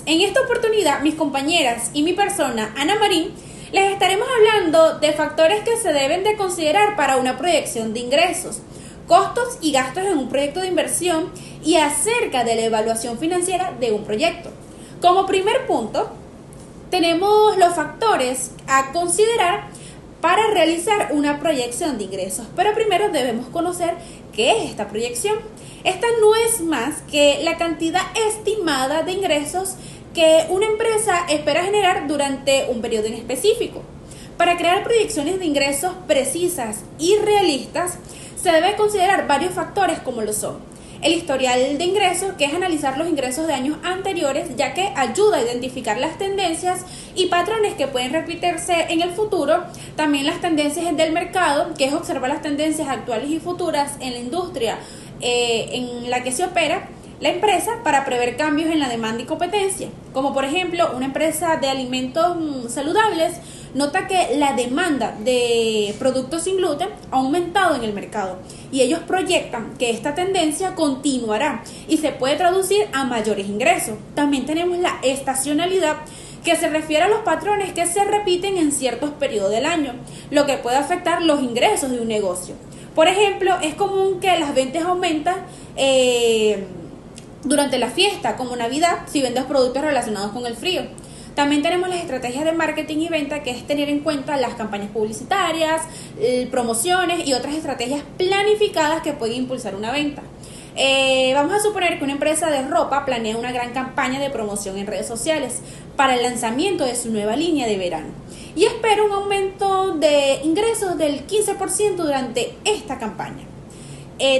En esta oportunidad, mis compañeras y mi persona, Ana Marín, les estaremos hablando de factores que se deben de considerar para una proyección de ingresos, costos y gastos en un proyecto de inversión y acerca de la evaluación financiera de un proyecto. Como primer punto, tenemos los factores a considerar para realizar una proyección de ingresos, pero primero debemos conocer qué es esta proyección. Esta no es más que la cantidad estimada de ingresos que una empresa espera generar durante un periodo en específico. Para crear proyecciones de ingresos precisas y realistas, se debe considerar varios factores como lo son el historial de ingresos, que es analizar los ingresos de años anteriores, ya que ayuda a identificar las tendencias y patrones que pueden repetirse en el futuro. También las tendencias del mercado, que es observar las tendencias actuales y futuras en la industria en la que se opera la empresa para prever cambios en la demanda y competencia. Como por ejemplo, una empresa de alimentos saludables nota que la demanda de productos sin gluten ha aumentado en el mercado y ellos proyectan que esta tendencia continuará y se puede traducir a mayores ingresos. También tenemos la estacionalidad, que se refiere a los patrones que se repiten en ciertos periodos del año, lo que puede afectar los ingresos de un negocio. Por ejemplo, es común que las ventas aumentan durante la fiesta, como Navidad, si vendes productos relacionados con el frío. También tenemos las estrategias de marketing y venta, que es tener en cuenta las campañas publicitarias, promociones y otras estrategias planificadas que pueden impulsar una venta. Vamos a suponer que una empresa de ropa planea una gran campaña de promoción en redes sociales para el lanzamiento de su nueva línea de verano y espera un aumento de ingresos del 15% durante esta campaña.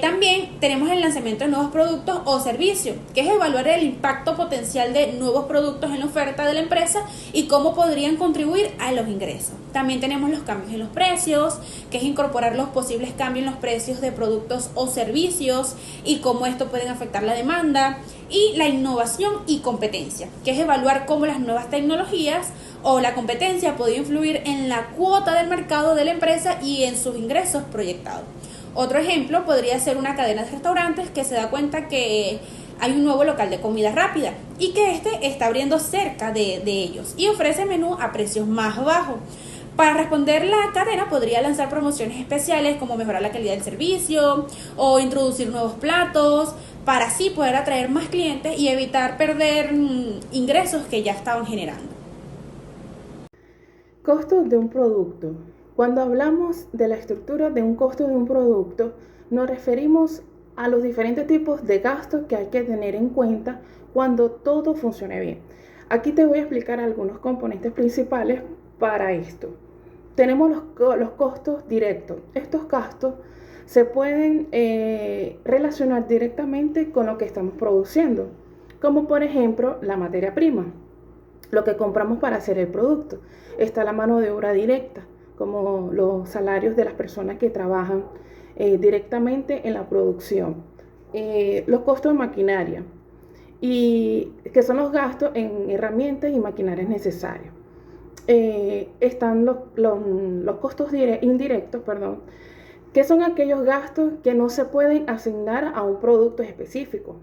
También tenemos el lanzamiento de nuevos productos o servicios, que es evaluar el impacto potencial de nuevos productos en la oferta de la empresa y cómo podrían contribuir a los ingresos. También tenemos los cambios en los precios, que es incorporar los posibles cambios en los precios de productos o servicios y cómo esto puede afectar la demanda. Y la innovación y competencia, que es evaluar cómo las nuevas tecnologías o la competencia puede influir en la cuota del mercado de la empresa y en sus ingresos proyectados. Otro ejemplo podría ser una cadena de restaurantes que se da cuenta que hay un nuevo local de comida rápida y que este está abriendo cerca de ellos y ofrece menú a precios más bajos. Para responder, la cadena podría lanzar promociones especiales como mejorar la calidad del servicio o introducir nuevos platos para así poder atraer más clientes y evitar perder ingresos que ya estaban generando. Costos de un producto. Cuando hablamos de la estructura de un costo de un producto, nos referimos a los diferentes tipos de gastos que hay que tener en cuenta cuando todo funcione bien. Aquí te voy a explicar algunos componentes principales para esto. Tenemos los costos directos. Estos gastos se pueden relacionar directamente con lo que estamos produciendo, como por ejemplo la materia prima, lo que compramos para hacer el producto. Está la mano de obra directa, como los salarios de las personas que trabajan directamente en la producción. Los costos de maquinaria, y que son los gastos en herramientas y maquinarias necesarias. Están los costos indirectos, que son aquellos gastos que no se pueden asignar a un producto específico.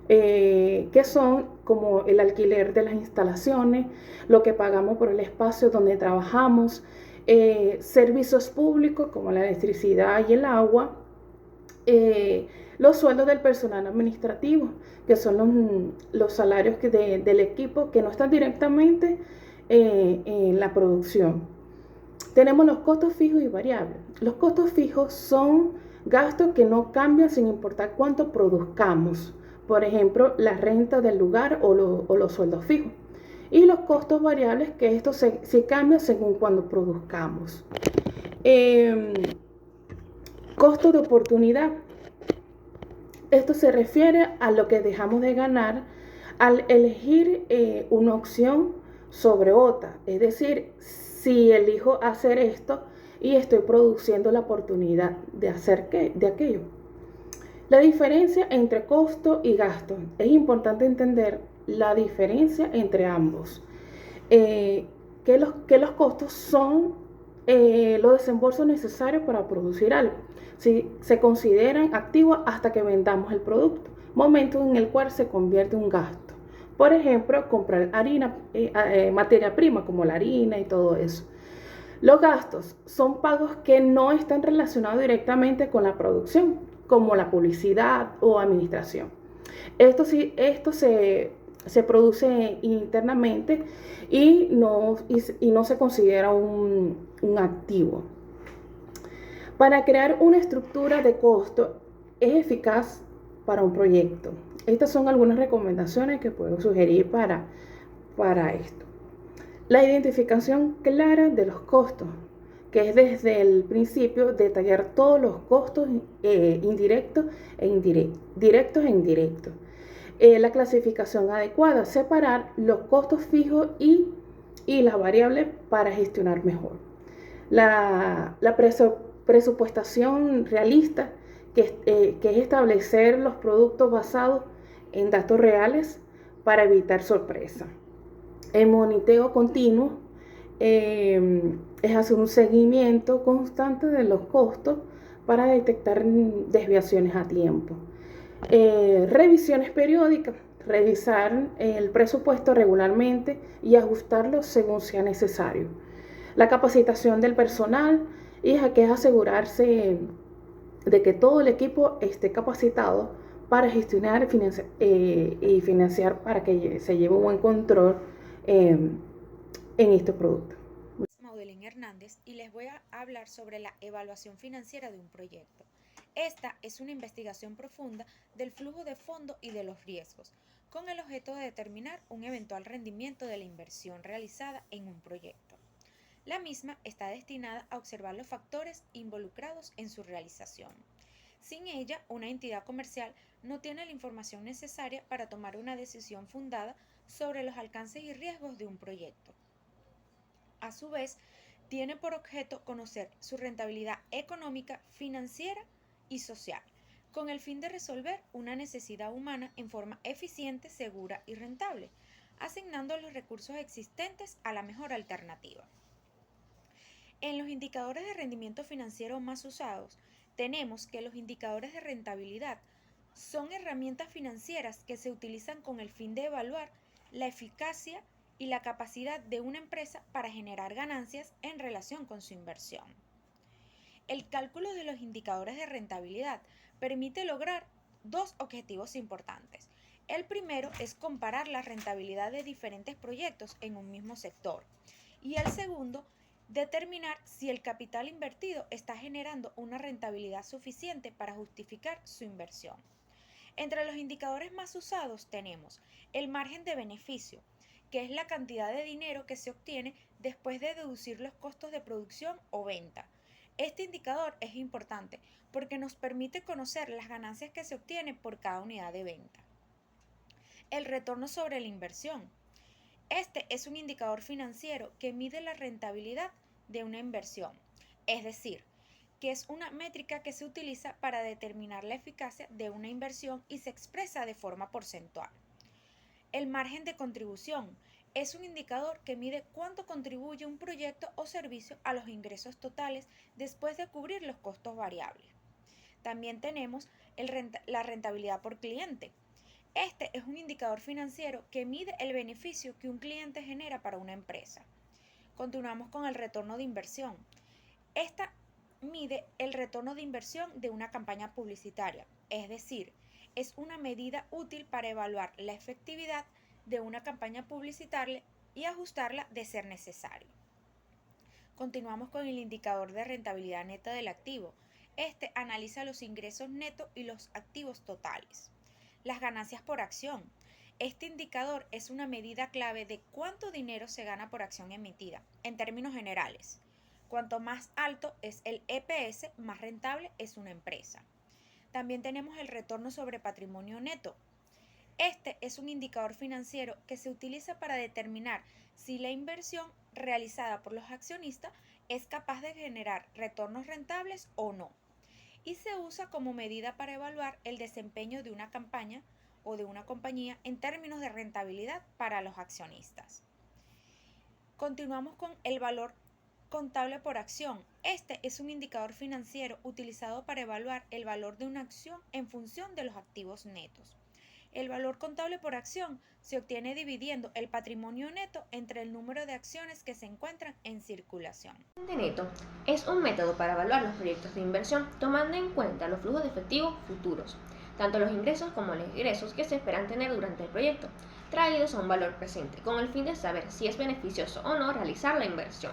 Que son como el alquiler de las instalaciones, lo que pagamos por el espacio donde trabajamos, servicios públicos como la electricidad y el agua, los sueldos del personal administrativo, que son los salarios del equipo que no están directamente en la producción. Tenemos los costos fijos y variables. Los costos fijos son gastos que no cambian sin importar cuánto produzcamos. Por ejemplo, la renta del lugar o los sueldos fijos. Y los costos variables, que esto se cambia según cuando produzcamos. Costo de oportunidad. Esto se refiere a lo que dejamos de ganar al elegir una opción sobre otra. Es decir, si elijo hacer esto y estoy produciendo la oportunidad de hacer de aquello. La diferencia entre costo y gasto. Es importante entender la diferencia entre ambos. Que los costos son los desembolsos necesarios para producir algo. Si se consideran activos hasta que vendamos el producto, momento en el cual se convierte en un gasto. Por ejemplo, comprar harina, materia prima como la harina y todo eso. Los gastos son pagos que no están relacionados directamente con la producción, como la publicidad o administración. Esto se produce internamente y no se considera un activo. Para crear una estructura de costo es eficaz para un proyecto. Estas son algunas recomendaciones que puedo sugerir para esto. La identificación clara de los costos, que es desde el principio detallar todos los costos directos e indirectos. La clasificación adecuada, separar los costos fijos y las variables para gestionar mejor. La presupuestación realista, que es establecer los productos basados en datos reales para evitar sorpresa. El monitoreo continuo es hacer un seguimiento constante de los costos para detectar desviaciones a tiempo. Revisiones periódicas, revisar el presupuesto regularmente y ajustarlo según sea necesario. La capacitación del personal, que es asegurarse de que todo el equipo esté capacitado para gestionar y financiar para que se lleve un buen control en este producto. Maudelen Hernández y les voy a hablar sobre la evaluación financiera de un proyecto. Esta es una investigación profunda del flujo de fondo y de los riesgos, con el objeto de determinar un eventual rendimiento de la inversión realizada en un proyecto. La misma está destinada a observar los factores involucrados en su realización. Sin ella, una entidad comercial no tiene la información necesaria para tomar una decisión fundada sobre los alcances y riesgos de un proyecto. A su vez, tiene por objeto conocer su rentabilidad económica, financiera y social, con el fin de resolver una necesidad humana en forma eficiente, segura y rentable, asignando los recursos existentes a la mejor alternativa. En los indicadores de rendimiento financiero más usados, tenemos que los indicadores de rentabilidad son herramientas financieras que se utilizan con el fin de evaluar la eficacia y la capacidad de una empresa para generar ganancias en relación con su inversión. El cálculo de los indicadores de rentabilidad permite lograr dos objetivos importantes. El primero es comparar la rentabilidad de diferentes proyectos en un mismo sector y el segundo, determinar si el capital invertido está generando una rentabilidad suficiente para justificar su inversión. Entre los indicadores más usados tenemos el margen de beneficio, que es la cantidad de dinero que se obtiene después de deducir los costos de producción o venta. Este indicador es importante porque nos permite conocer las ganancias que se obtienen por cada unidad de venta. El retorno sobre la inversión. Este es un indicador financiero que mide la rentabilidad de una inversión, es decir, que es una métrica que se utiliza para determinar la eficacia de una inversión y se expresa de forma porcentual. El margen de contribución es un indicador que mide cuánto contribuye un proyecto o servicio a los ingresos totales después de cubrir los costos variables. También tenemos la rentabilidad por cliente. Este es un indicador financiero que mide el beneficio que un cliente genera para una empresa. Continuamos con el retorno de inversión. Esta mide el retorno de inversión de una campaña publicitaria, es decir, es una medida útil para evaluar la efectividad de una campaña publicitaria y ajustarla de ser necesario. Continuamos con el indicador de rentabilidad neta del activo. Este analiza los ingresos netos y los activos totales. Las ganancias por acción. Este indicador es una medida clave de cuánto dinero se gana por acción emitida, en términos generales. Cuanto más alto es el EPS, más rentable es una empresa. También tenemos el retorno sobre patrimonio neto. Este es un indicador financiero que se utiliza para determinar si la inversión realizada por los accionistas es capaz de generar retornos rentables o no, y se usa como medida para evaluar el desempeño de una campaña o de una compañía en términos de rentabilidad para los accionistas. Continuamos con el valor contable por acción. Este es un indicador financiero utilizado para evaluar el valor de una acción en función de los activos netos. El valor contable por acción se obtiene dividiendo el patrimonio neto entre el número de acciones que se encuentran en circulación. El neto es un método para evaluar los proyectos de inversión tomando en cuenta los flujos de efectivo futuros, tanto los ingresos como los egresos que se esperan tener durante el proyecto, traídos a un valor presente, con el fin de saber si es beneficioso o no realizar la inversión.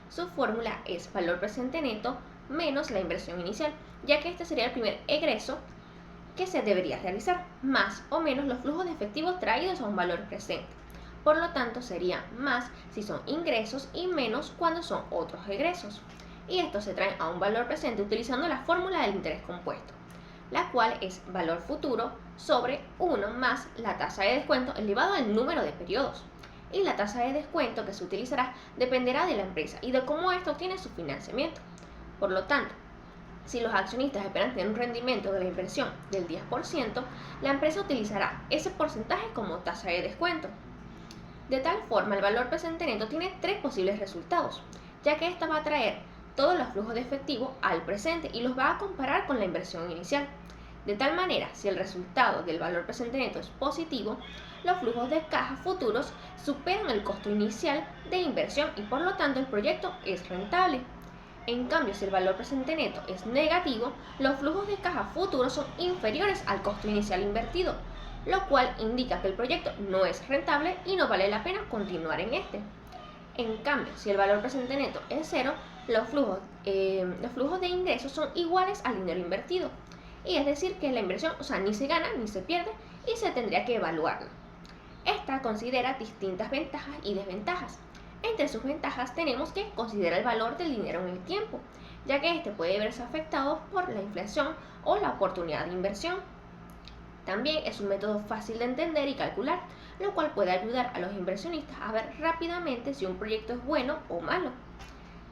Su fórmula es valor presente neto menos la inversión inicial, ya que este sería el primer egreso que se debería realizar, más o menos los flujos de efectivo traídos a un valor presente. Por lo tanto, sería más si son ingresos y menos cuando son otros egresos. Y estos se traen a un valor presente utilizando la fórmula del interés compuesto, la cual es valor futuro sobre 1 más la tasa de descuento elevado al número de periodos. Y la tasa de descuento que se utilizará dependerá de la empresa y de cómo ésta obtiene su financiamiento. Por lo tanto, si los accionistas esperan tener un rendimiento de la inversión del 10%, la empresa utilizará ese porcentaje como tasa de descuento. De tal forma, el valor presente neto tiene 3 posibles resultados, ya que esta va a traer todos los flujos de efectivo al presente y los va a comparar con la inversión inicial. De tal manera, si el resultado del valor presente neto es positivo, los flujos de caja futuros superan el costo inicial de inversión y por lo tanto el proyecto es rentable. En cambio, si el valor presente neto es negativo, los flujos de caja futuros son inferiores al costo inicial invertido, lo cual indica que el proyecto no es rentable y no vale la pena continuar en este. En cambio, si el valor presente neto es cero, los flujos de ingresos son iguales al dinero invertido. Y es decir que la inversión, ni se gana ni se pierde y se tendría que evaluarla. Esta considera distintas ventajas y desventajas. Entre sus ventajas tenemos que considerar el valor del dinero en el tiempo, ya que este puede verse afectado por la inflación o la oportunidad de inversión. También es un método fácil de entender y calcular, lo cual puede ayudar a los inversionistas a ver rápidamente si un proyecto es bueno o malo.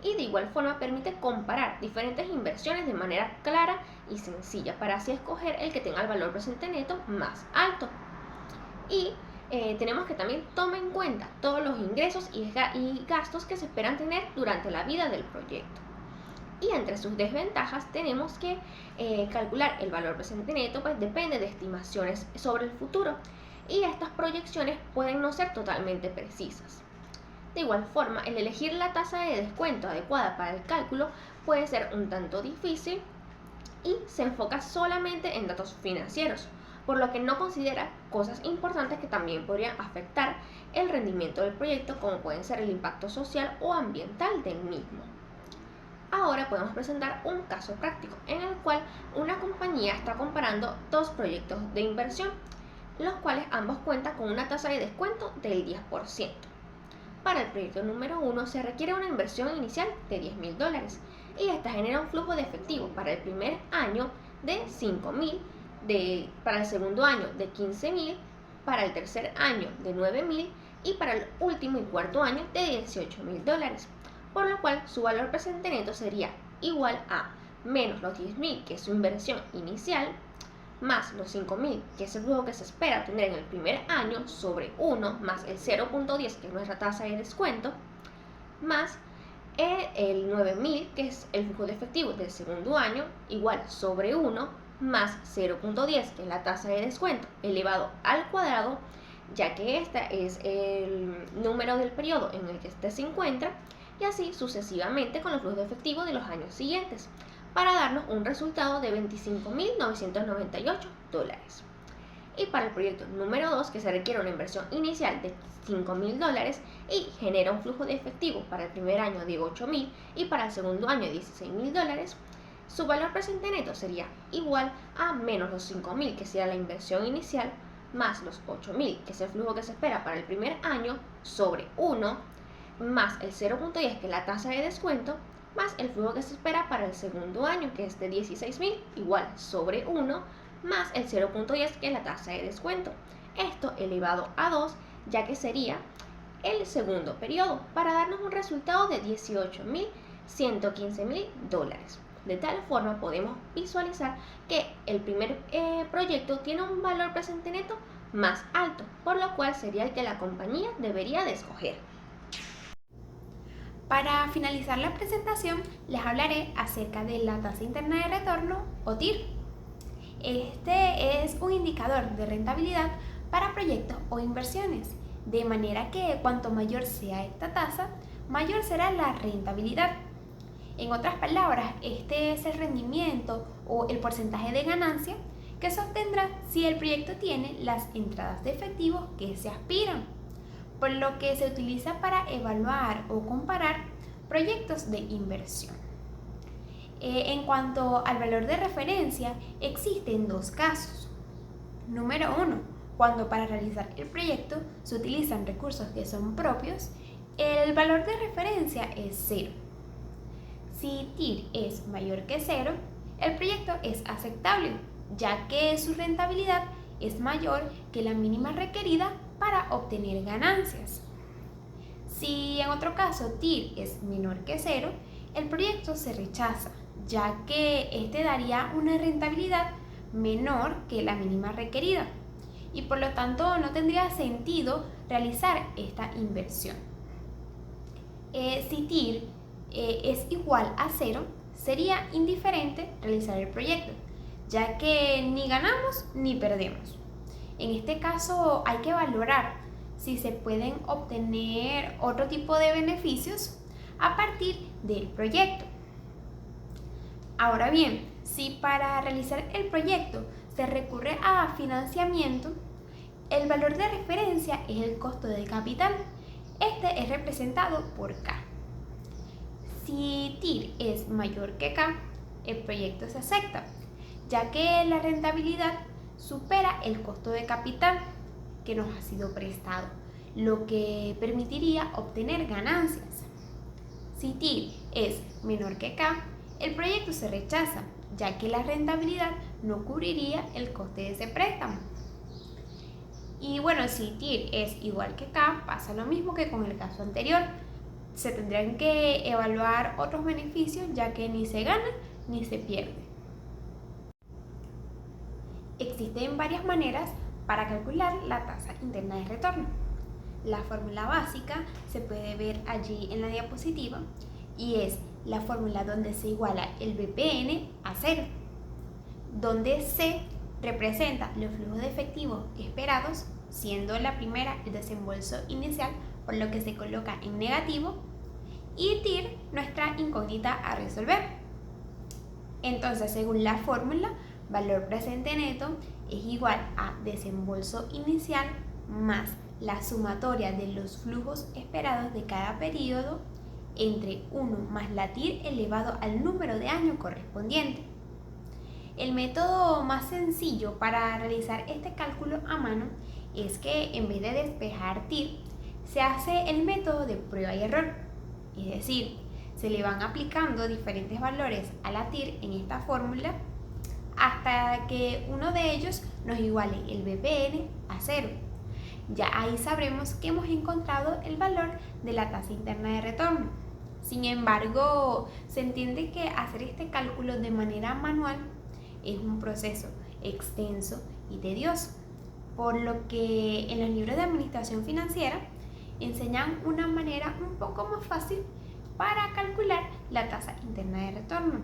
Y de igual forma permite comparar diferentes inversiones de manera clara y sencilla para así escoger el que tenga el valor presente neto más alto. Y tenemos que también tomar en cuenta todos los ingresos y gastos que se esperan tener durante la vida del proyecto. Y entre sus desventajas tenemos que calcular el valor presente neto, pues depende de estimaciones sobre el futuro y estas proyecciones pueden no ser totalmente precisas. De igual forma, el elegir la tasa de descuento adecuada para el cálculo puede ser un tanto difícil y se enfoca solamente en datos financieros, por lo que no considera cosas importantes que también podrían afectar el rendimiento del proyecto, como pueden ser el impacto social o ambiental del mismo. Ahora podemos presentar un caso práctico en el cual una compañía está comparando dos proyectos de inversión, los cuales ambos cuentan con una tasa de descuento del 10%. Para el proyecto número 1 se requiere una inversión inicial de $10,000 y esta genera un flujo de efectivo para el primer año de $5,000, para el segundo año de $15,000, para el tercer año de $9,000 y para el último y cuarto año de $18,000, por lo cual su valor presente neto sería igual a menos los $10,000, que es su inversión inicial, más los $5,000, que es el flujo que se espera tener en el primer año, sobre 1, más el 0.10, que es nuestra tasa de descuento, más el $9,000, que es el flujo de efectivo del segundo año, igual sobre 1, más 0.10, que es la tasa de descuento, elevado al cuadrado, ya que este es el número del periodo en el que este se encuentra, y así sucesivamente con los flujos de efectivo de los años siguientes, para darnos un resultado de $25,998. Y para el proyecto número 2, que se requiere una inversión inicial de $5,000 y genera un flujo de efectivo para el primer año de $8,000 y para el segundo año de $16,000, su valor presente neto sería igual a menos los $5,000, que sería la inversión inicial, más los $8,000, que es el flujo que se espera para el primer año, sobre 1, más el 0.10, que es la tasa de descuento, más el flujo que se espera para el segundo año, que es de $16,000, igual sobre 1, más el 0.10, que es la tasa de descuento. Esto elevado a 2, ya que sería el segundo periodo, para darnos un resultado de $18,115,000. De tal forma podemos visualizar que el primer proyecto tiene un valor presente neto más alto, por lo cual sería el que la compañía debería de escoger. Para finalizar la presentación, les hablaré acerca de la tasa interna de retorno o TIR. Este es un indicador de rentabilidad para proyectos o inversiones, de manera que cuanto mayor sea esta tasa, mayor será la rentabilidad. En otras palabras, este es el rendimiento o el porcentaje de ganancia que se obtendrá si el proyecto tiene las entradas de efectivo que se aspiran, por lo que se utiliza para evaluar o comparar proyectos de inversión. En cuanto al valor de referencia, existen dos casos. Número 1, cuando para realizar el proyecto se utilizan recursos que son propios, el valor de referencia es 0. Si TIR es mayor que 0, el proyecto es aceptable, ya que su rentabilidad es mayor que la mínima requerida para obtener ganancias. Si en otro caso TIR es menor que 0, el proyecto se rechaza, ya que este daría una rentabilidad menor que la mínima requerida y por lo tanto no tendría sentido realizar esta inversión. Si TIR es igual a 0, sería indiferente realizar el proyecto, ya que ni ganamos ni perdemos. En este caso hay que valorar si se pueden obtener otro tipo de beneficios a partir del proyecto. Ahora bien, si para realizar el proyecto se recurre a financiamiento, el valor de referencia es el costo de capital. Este es representado por K. Si TIR es mayor que K, el proyecto se acepta, ya que la rentabilidad supera el costo de capital que nos ha sido prestado, lo que permitiría obtener ganancias. Si TIR es menor que K, el proyecto se rechaza, ya que la rentabilidad no cubriría el coste de ese préstamo. Y bueno, si TIR es igual que K, pasa lo mismo que con el caso anterior. Se tendrán que evaluar otros beneficios, ya que ni se gana ni se pierde. Existen varias maneras para calcular la tasa interna de retorno. La fórmula básica se puede ver allí en la diapositiva y es la fórmula donde se iguala el BPN a 0, donde C representa los flujos de efectivo esperados, siendo la primera el desembolso inicial, por lo que se coloca en negativo, y TIR nuestra incógnita a resolver. Entonces, según la fórmula, valor presente neto es igual a desembolso inicial más la sumatoria de los flujos esperados de cada periodo entre 1 más la TIR elevado al número de año correspondiente. El método más sencillo para realizar este cálculo a mano es que en vez de despejar TIR, se hace el método de prueba y error, es decir, se le van aplicando diferentes valores a la TIR en esta fórmula hasta que uno de ellos nos iguale el BPN a 0. Ya ahí sabremos que hemos encontrado el valor de la tasa interna de retorno. Sin embargo, se entiende que hacer este cálculo de manera manual es un proceso extenso y tedioso, por lo que en los libros de administración financiera enseñan una manera un poco más fácil para calcular la tasa interna de retorno,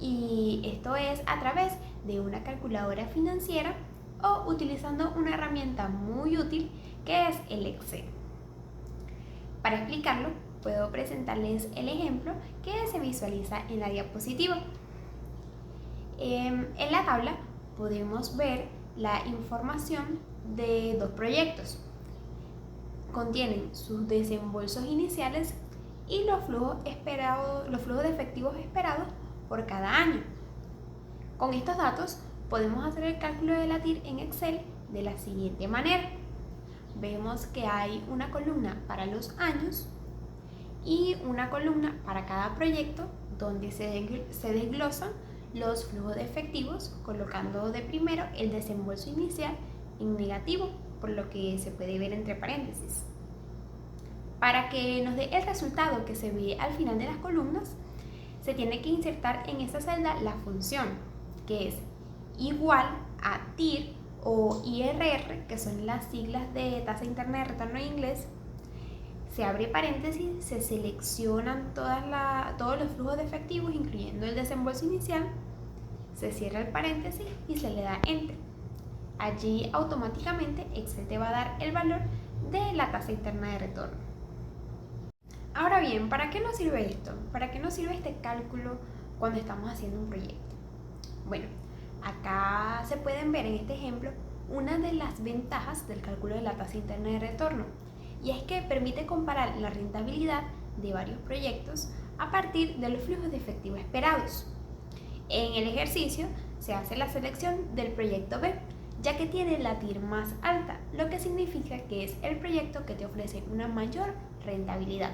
y esto es a través de una calculadora financiera o utilizando una herramienta muy útil que es el Excel. Para explicarlo, puedo presentarles el ejemplo que se visualiza en la diapositiva. En la tabla podemos ver la información de dos proyectos. Contienen sus desembolsos iniciales y los flujos de efectivos esperados por cada año. Con estos datos podemos hacer el cálculo de la TIR en Excel de la siguiente manera. Vemos que hay una columna para los años y una columna para cada proyecto donde se desglosan los flujos de efectivos, colocando de primero el desembolso inicial en negativo, por lo que se puede ver entre paréntesis. Para que nos dé el resultado que se ve al final de las columnas, se tiene que insertar en esta celda la función, que es igual a TIR o IRR, que son las siglas de tasa interna de retorno en inglés. Se abre paréntesis, se seleccionan todos los flujos de efectivos, incluyendo el desembolso inicial, se cierra el paréntesis y se le da Enter. Allí automáticamente Excel te va a dar el valor de la tasa interna de retorno. Ahora bien, ¿para qué nos sirve esto? ¿Para qué nos sirve este cálculo cuando estamos haciendo un proyecto? Bueno, acá se pueden ver en este ejemplo una de las ventajas del cálculo de la tasa interna de retorno, y es que permite comparar la rentabilidad de varios proyectos a partir de los flujos de efectivo esperados. En el ejercicio se hace la selección del proyecto B, ya que tiene la TIR más alta, lo que significa que es el proyecto que te ofrece una mayor rentabilidad.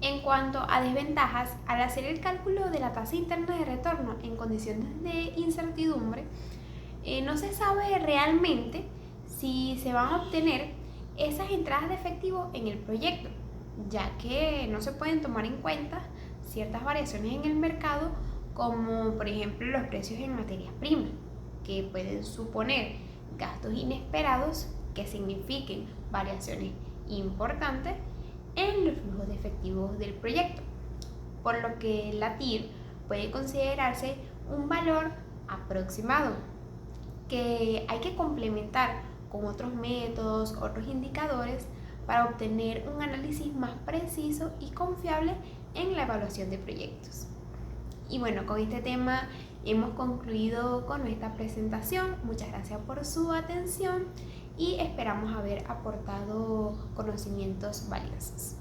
En cuanto a desventajas, al hacer el cálculo de la tasa interna de retorno en condiciones de incertidumbre, no se sabe realmente si se van a obtener esas entradas de efectivo en el proyecto, ya que no se pueden tomar en cuenta ciertas variaciones en el mercado, como por ejemplo los precios en materias primas, que pueden suponer gastos inesperados que signifiquen variaciones importantes en los flujos de efectivos del proyecto, por lo que la TIR puede considerarse un valor aproximado que hay que complementar con otros métodos, otros indicadores para obtener un análisis más preciso y confiable en la evaluación de proyectos. Y bueno, con este tema hemos concluido con nuestra presentación. Muchas gracias por su atención y esperamos haber aportado conocimientos valiosos.